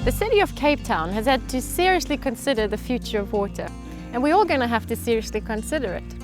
The city of Cape Town has had to seriously consider the future of water, and we're all going to have to seriously consider it.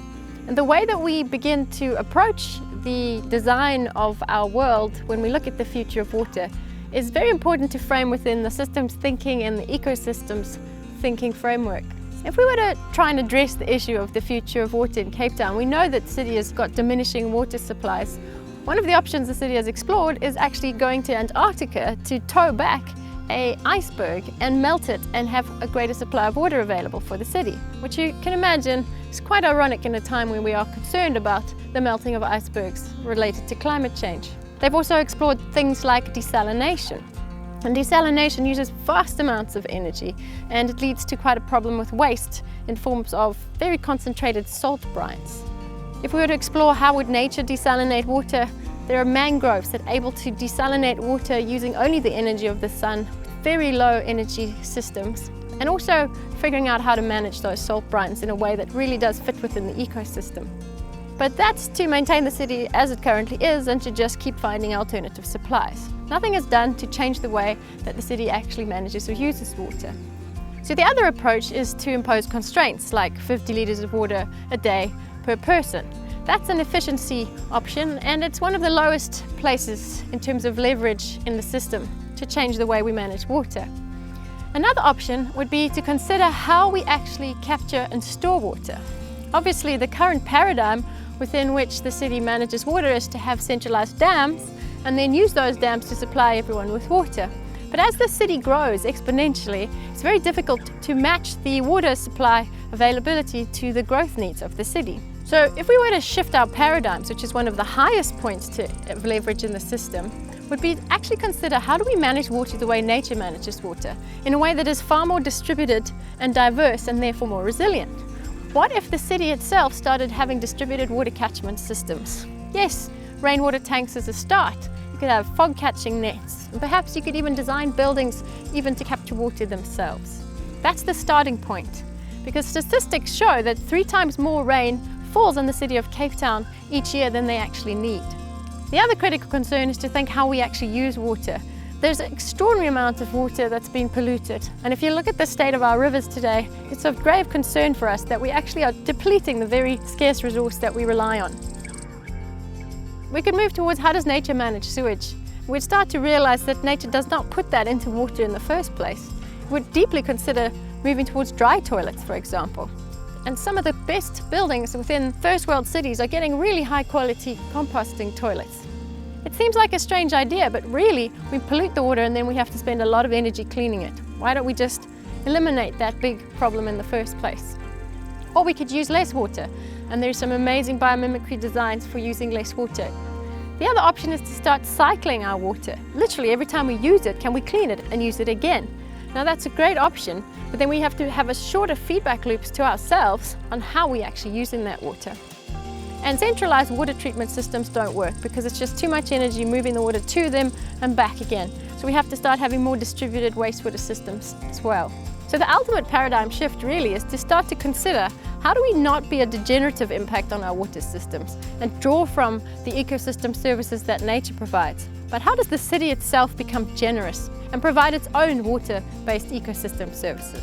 And the way that we begin to approach the design of our world when we look at the future of water is very important to frame within the systems thinking and the ecosystems thinking framework. If we were to try and address the issue of the future of water in Cape Town, we know that the city has got diminishing water supplies. One of the options the city has explored is actually going to Antarctica to tow back an iceberg and melt it and have a greater supply of water available for the city, which you can imagine is quite ironic in a time when we are concerned about the melting of icebergs related to climate change. They've also explored things like desalination. And desalination uses vast amounts of energy, and it leads to quite a problem with waste in forms of very concentrated salt brines. If we were to explore how would nature desalinate water, there are mangroves that are able to desalinate water using only the energy of the sun, very low energy systems, and also figuring out how to manage those salt brines in a way that really does fit within the ecosystem. But that's to maintain the city as it currently is and to just keep finding alternative supplies. Nothing is done to change the way that the city actually manages or uses water. So the other approach is to impose constraints like 50 litres of water a day per person. That's an efficiency option, and it's one of the lowest places in terms of leverage in the system to change the way we manage water. Another option would be to consider how we actually capture and store water. Obviously, the current paradigm within which the city manages water is to have centralized dams and then use those dams to supply everyone with water. But as the city grows exponentially, it's very difficult to match the water supply availability to the growth needs of the city. So if we were to shift our paradigms, which is one of the highest points of leverage in the system, would be actually consider how do we manage water the way nature manages water, in a way that is far more distributed and diverse and therefore more resilient. What if the city itself started having distributed water catchment systems? Yes, rainwater tanks as a start. You could have fog catching nets, and perhaps you could even design buildings even to capture water themselves. That's the starting point, because statistics show that 3 times more rain falls on the city of Cape Town each year than they actually need. The other critical concern is to think how we actually use water. There's an extraordinary amount of water that's being polluted, and if you look at the state of our rivers today, it's of grave concern for us that we actually are depleting the very scarce resource that we rely on. We could move towards how does nature manage sewage. We'd start to realize that nature does not put that into water in the first place. We'd deeply consider moving towards dry toilets, for example. And some of the best buildings within first world cities are getting really high quality composting toilets. It seems like a strange idea, but really we pollute the water and then we have to spend a lot of energy cleaning it. Why don't we just eliminate that big problem in the first place? Or we could use less water, and there's some amazing biomimicry designs for using less water. The other option is to start cycling our water. Literally every time we use it, can we clean it and use it again? Now that's a great option, but then we have to have a shorter feedback loops to ourselves on how we actually using that water. And centralized water treatment systems don't work because it's just too much energy moving the water to them and back again. So we have to start having more distributed wastewater systems as well. So the ultimate paradigm shift really is to start to consider how do we not be a degenerative impact on our water systems and draw from the ecosystem services that nature provides, but how does the city itself become generous and provide its own water-based ecosystem services?